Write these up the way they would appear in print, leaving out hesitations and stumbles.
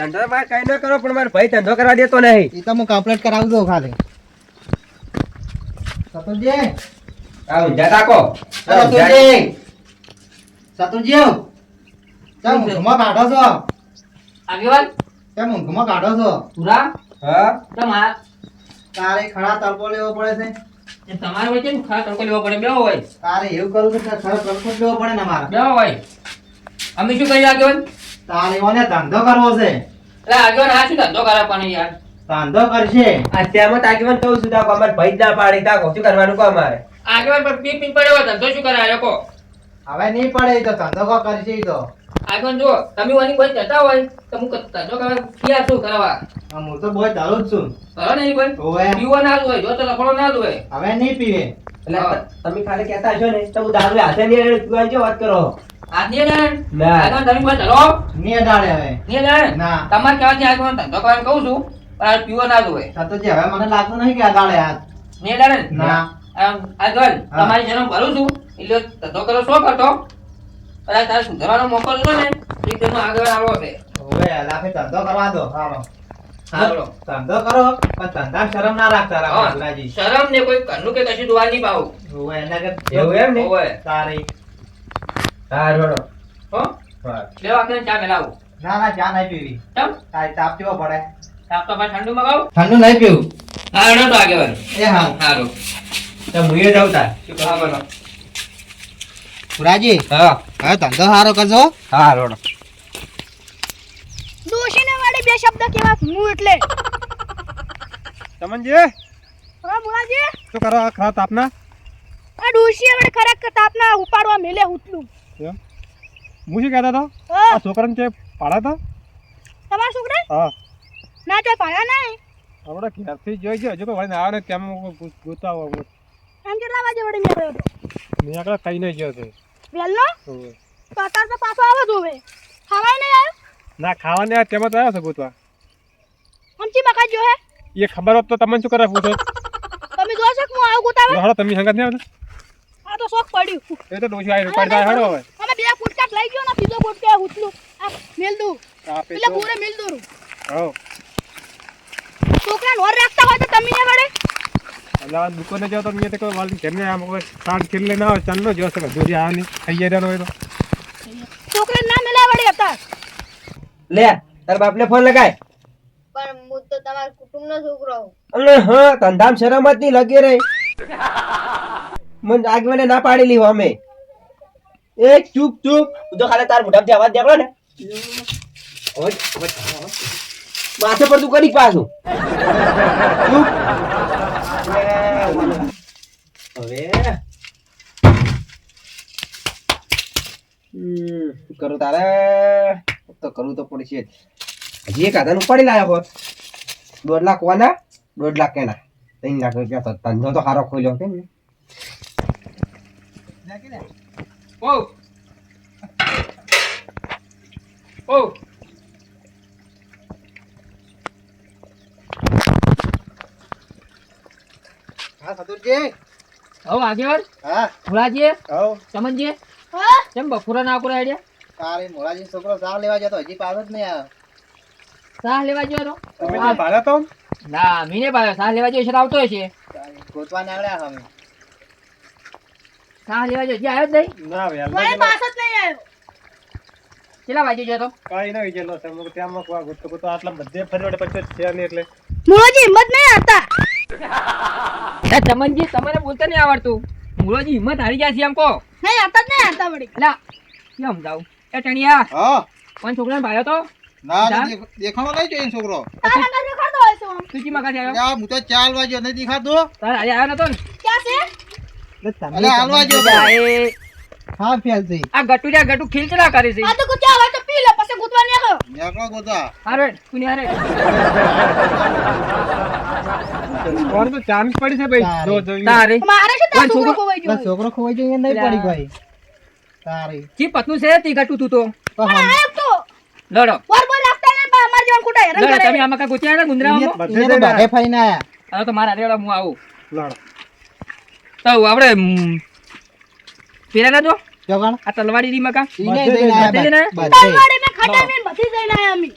ધંધો મારે કઈ ન કરો પણ મારો ભાઈ ધંધો કરવા દેતો નહીં. એ તો હું કમ્પ્લીટ કરાવું દઉં ખાલી. સતુજી આ ઊંઝા તાકો. સતુજી સતુજી કેમ ઊંઘમાં કાઢો છો? આગેવાન કેમ ઊંઘમાં કાઢો છો? પૂરા હા તમાર તારે ખરા તડકો લેવો પડે છે. તમારે હોય કેમ ખરા તડકો લેવો પડે? બેહો હોય તારે એવું કરવું છે કે ખરા તડકો જ લેવો પડે ને મારે. બેહો હોય. અમે શું કરીએ આગેવાન? તારે ઓને ધંધો કરવો છે. એટલે આગેવાન આ શું ધંધો કરે પણ યાર? ધંધો કરશે. અત્યારમાં તાકીવન કહું છું તાકો અમારે ભાઈ જ ના પાડી તાકો શું કરવાનું કહો અમારે. આગેવાન પર પી પીન પડ્યો હોય ધંધો શું કરે આ લોકો? હવે નહીં પડે ઈ તો ધંધો કો કરશે ઈ તો. આગેવાન જો તમે ઓની કોઈ જતા હોય તો હું ધંધો કરવા ક્યાં શું કરવા? હું તો બહુ દારૂ જ છું. કરો નહીં કોઈ ઓવે પીવો ના જ હોય જો તો લખડો ના જ હોય. હવે નહીં પીવે. એટલે તમે ખાલી કહેતા હશો ને તો હું દારૂ હાથે નહીં રેડું. તું જો વાત કરો. આજ નહીં દાણ ના. આગેવાન તમે કોઈ ચલો નહીં દાડે હવે. નહીં દાણ ના. તમારે કહેવાથી આગેવાન ધંધો કરવાનું કહું છું પણ આ પીવો ના જ હોય. સતુજી હવે મને લાગતું નહીં કે આ દાડે હાથ. નહીં દાણ ના. આગળ હા. તમારી જન્મ ભરું છું એટલે ધંધો કરો શું કરતો કદાચ તારે સુધારવાનો મોકો લીધો ને એ તેનો આગળ આવવો છે. હવે લાફે ધંધો કરવા દો. હાલો. હા બોલો. ધંધો કરો પણ ધંધા શરમ ના રાખતા હા, રામ ગુલાજી. શરમ ને કોઈ ઘરનું કે કશું દુવા નહીં પાવું. હવે એના કે એવું એમ ને? ઓવે. તારી. હા રોડો. હો હા. બે વાગે ચા મેલાવું. ના ના ચા નહીં પીવી. ચમ તારી તાપ કેવો પડે? તાપ તો પાછું ઠંડુ મગાવું. ઠંડુ નહીં પીવું. હા એનો તો આગેવાન એ હા. સારું. તો હું એ જાઉં તાર. શું હા કરો? બોલો. પુરાજી હા હવે ધંધો સારો કરજો. હા રોડો. દોશીને વાળે બે શબ્દ કેવા હું એટલે ચમનજી હા મુલાજી શું કરો આ ખરા તાપના? આ ડોશી આપણે ખરેખર તાપના ઉપાડવા મેલે ઉતલું એમ હું શું કહેતો હતો હા આ છોકરાને છે પાડ્યા તમારા છોકરા હતા? હા ના જો પાયા નહીં આપણે ઘેરથી જોઈ ગયો હજુ કોઈ વળીને આવે ને કેમ ગોતા આવો એમ કેટલા વાગે વળી નીકળ્યો હતો મેં આગળ કઈ નહીં ગયો છે. વહેલો હોવે. તો અત્યારે તો પાછો આવે જોવે ખાવાય નહીં આવ્યો ના ખાવાની આ તેમાં તો આવ્યો છે ગોતવા. આમચી મકા જો હે એ ખબર હોત તો તમને શું કરે પૂછો? તમે જો છો કે હું આવું ગોતાવે હડો તમે સંગત નહીં આવતા? આ તો શોખ પડ્યું એ તો ડોસી આવી પાડી હડો હવે અમે બે ફૂટકાટ લઈ ગયો ને બીજો ફૂટ કે ઉતલું આ મેલ દઉં આપે એટલે તો પૂરે મેલ દઉં હો છોકરાને ઓર રાખતા હોય તો તમે ને વડે અલા દુકાને જાવ તો મેં તો કોઈ વાલી ઘરને આમ કોઈ સાડ ખીલે ના હોય ચાંદનો જોશે કે દોરી આ નહીં ખાઈ જાય હોય તો છોકરાને ના મેલા વડે હતા લે તાર બાપને ફોન લગાય. પણ હું તો તમારા કુટુંબનો છોકરો છું. અમને હા ધંધામ શરમ જ નહીં લગી રહી. મને આગવાને ના પાડેલી હો અમે. એ ચૂપ ચૂપ તું તો ખાલી તાર મોઢામાંથી અવાજ દેવડો ને માથે પર તું કરી પાછું ચૂપ. હવે શું કરું તારે તો કરવું તો પડશે જ. હજી એક આધાર ઉપાડી લાવ્યો હોત 1.5 લાખ વાના 1.5 લાખ કેના 3 લાખ રૂપિયા તો ધંધો તો સારો ખોલ્યો કેમ ને ઓ ઓ હા સતુજી. હો આગેવાન હા ભુલાજી હો ચમનજી હા કેમ બપોરા ના આકુરા આઈડિયા તારી મોરાજી છોકરો ચા લેવા જતો હજી પાછો જ નહીં આવ્યો. સાહ લેવા ગયો તમે જે પાડ્યા તો ના મીને પાડ્યો સાહ લેવા ગયો છે આવતો હશે તારી ગોતવા નીકળ્યા અમે. સાહ લેવા ગયો હજી આવ્યો જ નહીં. ના વળે વેલ પાછો જ નહીં આવ્યો કેટલા વાગે ગયો તો કઈ ના વિચારલો છે હું ત્યાં કોઈ ગોતો ગોતો આટલા બધે ફરી વળે પછી છે નહીં એટલે મુળોજી હિંમત નહીં હતા એ ચમનજી તમને બોલતા નહીં આવડતું મુળોજી હિંમત હારી ગયા છે એમ કહો નહીં હતા જ નહીં હતા વળી એલા કેમ જાઉં એ ટણિયા હા કોણ છોકરાને ભાડ્યો તો ના જા. દેખાણો નહીં જોઈએ છોકરો. તારા અંદર દેખાડતો હોય છે આમ. તુજી મકાથી આવ્યો યા હું તો ચાલ વાગ્યો નહીં દેખાતો. તારે આજે આવ્યો નતો ને ક્યાં છે અલે હાલવા જો. એ હા ફેલ થઈ. આ ગટુ ખીલચલા કરી છે આ તો ગુચ્ચા હોય તો પી લે પછી ગુતવા નહીં ગયો નેકળો ગોતા. હારે કુની હારે કોણ તો ચાન્સ પડી છે ભાઈ જો જો તારે મારે શું તારો કોઈ છોકરો છોકરો- ખોવાઈ ગયો છોકરો ખોવાઈ જાય નહીં પડી ભાઈ. તારી જી પતનું છે તી ગટુ તું તો પણ આ એક તો લડો બર બર રાખતા ને બા અમાર જેવા ખોટા હેરાન લડો કરે તમે આમાં કા ગુચ્યા ને ગુંદરામાં બધે જઈને ફાઈને આયા. હવે તો મારા રેડા હું આવું લડો તો આપણે પેલા ના જો જગણ આ તલવાડી રી મકા ઈને બધે જઈને આયા બધે જઈને બધે. તલવાડી ને ખાટા ને બધી જઈને આયા અમે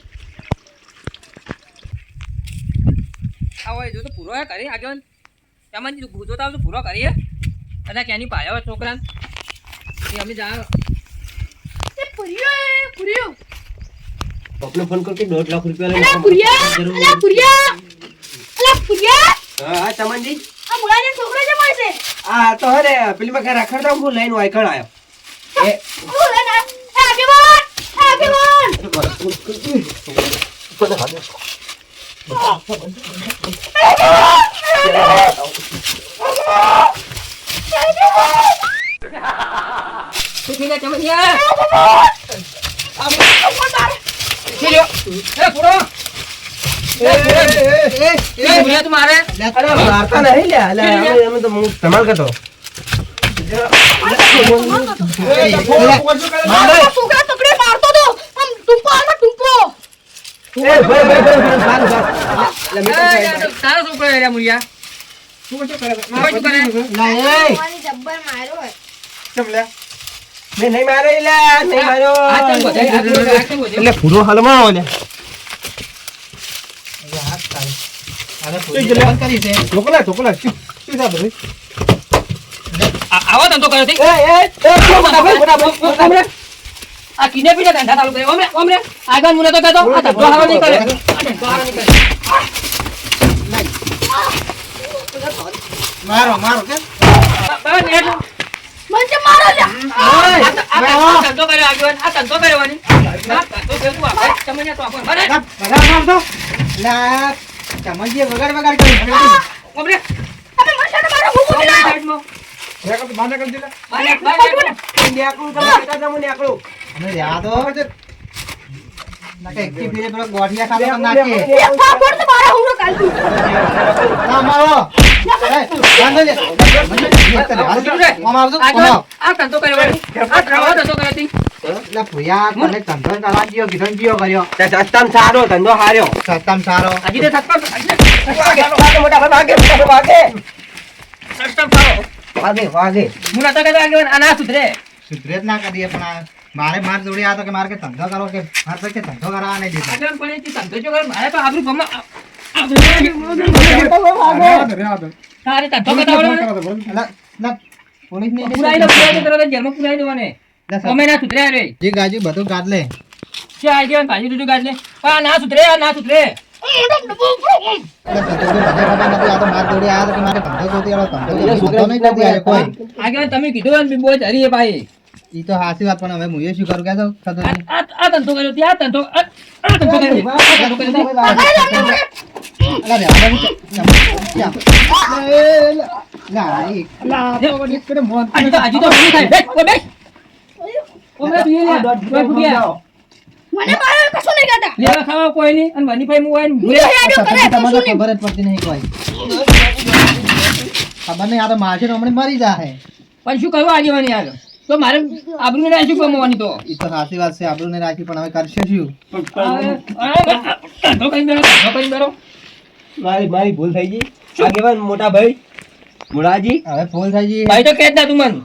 આવો એ જો તો પૂરો કરી આગળ તમને જોતા આવો તો પૂરો કરીએ અને ક્યાંની પાયો છોકરાને એ અમે જા એ પુરિયો પપ્પને ફોન કર કે 1.5 લાખ રૂપિયા અલા પુરિયા હા ચમનજી આ મુળાને છોકરો છે મળશે આ તો હરે પેલી માં ઘર રખડતા હું લઈને વાયકણ આવ્યો એ આગેવાન ઠીક છે ચમનિયા પૂરો તું મારે અરે મારતા નહીં લે અમે તો ધમાલ કરતો છોકરા તકડે મારતો તો આમ ટુંપો તારો છોકરો એરિયા મુરિયા શું કરે શું કરે મારી જબ્બર માર્યો હોય. કેમ લે મેં નહીં માર્યો નહીં માર્યો આ ચાલ બોધે આ ચાલ બોધે એટલે પૂરો હાલમાં આવો લે ઢોકલા શું છે બધું આવો ધંધો કર્યો છે આ કિને પીને ધંધા ચાલુ કર્યો ઓમરે આગળ મુને તો કહેતો આ ધંધો હારો નહીં કરે આ ધંધો હારો નહીં કરે મારો કે બાબા નેટ મને મારો લે આ ધંધો કર્યો આગળ આ ધંધો કર્યો ની આ ધંધો ભેગું આપણે તમને તો આપણે બને બધા મારતો લા ચમનજી વગાડ કરી ઓમરે તમે મને મારો હું બોલા સાઈડમાં મેં કહું બાને કરી દીધા બાને નેકળું તમે કહેતા હતા હું નેકળું અને યાદ હો નાકે એકથી ફીરે પેલો ગોઠિયા ખાતો તો નાખીએ એ ફાફડ તો મારા હું કાલતું ના મારો વાંધો લે મામા આવજો આગળ આ ધંધો કર્યો આ ધંધો કર્યો તી લા ભુયા મને ધંધો કરાવ્યો કીધો જીઓ કર્યો સસ્તામ સારો ધંધો હાર્યો સસ્તામ સારો હજી તે સસ્તો મોટા ભાગે સસ્તો સારો વાગે મુના તો કહેતો આગળ આ ના સુધરે સુધરે જ ના કરીએ પણ આ મારે માર જોડી આ તો કે મારે કે ધંધો કરો કે મારે તો કે ધંધો કરાવવા નહીં દીધો આગળ પણ એ ધંધો જો કરે મારે તો આબરૂ ગમ તારે ધંધો કરાવવાનો લા લા પોલીસ ને પુરાઈ તરત જેલમાં પુરાઈ દેવાને અમે ના સુધરે રે જે ગાજી બધું કાઢ લે છે આ ગયા ભાજી તું ગાડ લે આ ના સુધરે એટલે તો બધે ખબર નથી આ તો માર જોડી આ તો કે મારે ધંધો ગોતી આલો ધંધો નહીં કરતી આ કોઈ આગળ તમે કીધું ને બહુ હરીએ ભાઈ ઈ તો હાસી વાત પણ હવે હું એ શું કરું કે તો થતો નહીં આ ધંધો કર્યો ત્યાં ધંધો આ ધંધો કર્યો અલા રે આ હજી તો બની થાય બેસ ઓમે બીએ લે બુડિયા મને મારો કશું નહીં કહેતા લેવા ખાવા કોઈ નહીં અને વની ભાઈ મુવાય ભૂલે હેડો કરે તમને ખબર જ પડતી નહીં કોઈ ખબર નહીં આ તો મારશે તો હમણાં મરી જાહે પણ શું કરવા આગેવાની યાર તો મારે આબરૂને રાખ્યું કમાવાની તો ઈ તો સાચી વાત છે આપણું ને રાખી પણ હવે કરશે શું ધંધો કરી બેરો મારી ભૂલ થઈ ગઈ આગેવાન મોટા ભાઈ મુળાજી હવે ફૂલ થઈ ગઈ ભાઈ તો કહે જ ના તું મન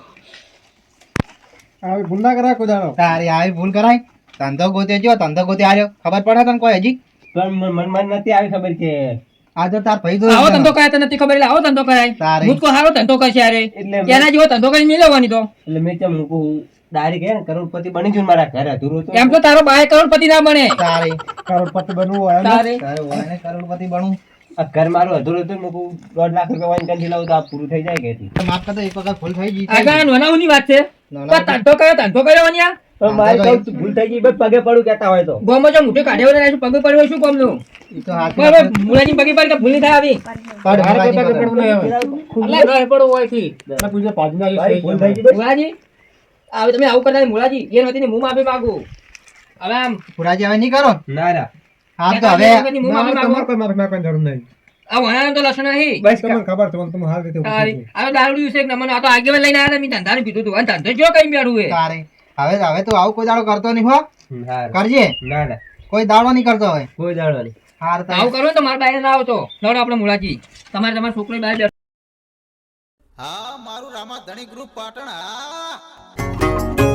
આવી ભૂલ ના કરાય કોઈ દાડો તારી આવી ભૂલ કરાય ધંધો ગોતે જો ધંધો ગોતે આર્યો ખબર પડે તને કોઈ હજી પણ મનમાં નથી આવી ખબર કે આ તો તાર ભાઈ તો આવો ધંધો કરાય તો નથી ખબર એટલે આવો ધંધો કરાય તારે. મુજકો હારો ધંધો કરશે યાર એટલે એના જેવો ધંધો કરી મેળવવાની તો એટલે મેં કેમ મૂકું ડાયરેક્ટ હે ને કરોડપતિ બની જુ મારા ઘરે અધૂરું તો એમ તો તારો બાય કરોડપતિ ના બને તારે કરોડપતિ બનવું હોય ને. તારે તારે હોય ને કરોડપતિ બનવું આ ઘર મારું અધૂરું હતું મૂકું 1.5 લાખ રૂપિયા વાંચી કંઈ લાવું તો આ પૂરું થઈ જાય કે તો માફ કરતો એક વખત ભૂલ થઈ ગઈ આગળ નોનાઓની વાત છે નોનાઓ- પણ ધંધો કર્યો વન્યા પણ મારે કહું તું ભૂલ થઈ ગઈ બસ પગે પડું કહેતા હોય તો ગોમાં જો મુઠે કાઢ્યો ને પગે પડ્યો શું કોમનું ઈ તો હાચી વાત બરાબર છે. મુલાજી પગે પડ કે ભૂલ નહીં થાય આવી પડ મારે ભુલાજી કઈ પડ. પડવું નહીં હવે. અલ્લાહ ના પડો હોયથી મેં પૂછ્યું પાછું ના ભાઈ ભૂલ થઈ ગઈ બસ. મુલાજી હવે તમે આવું કરતા નહીં, મુલાજી એ નથી મું માફી માંગુ હવે આમ ભુલાજી હવે નહીં કરો ના ના હા તો હવે મું માફી ના, માંગુ તમારે કોઈ માફી માંગવાની જરૂર નહીં આ વણાનો તો લક્ષણ નહીં બસ તમને ખબર છે તમે હાલ રીતે ઊભું તારી થઈ હવે દારૂ છે કે મને આ તો આગેવાન લઈને આવ્યા હતા, મેં ધંધાનું કીધું હતું અને ધંધો જો કઈ બેઠું હે તારે હવે હવે તું આવું કોઈ દાડો કરતો નહીં હો ના કરજે ના ના કોઈ દાડો નહીં કરતો હવે કોઈ દાડો નહીં હાર તારે. આવું કરવું ને તો મારા બાય ના આવતો લડો આપણે મુલાજી તમારે તમારા છોકરો બાય હા મારું રામા ધણી ગ્રુપ પાટણ હા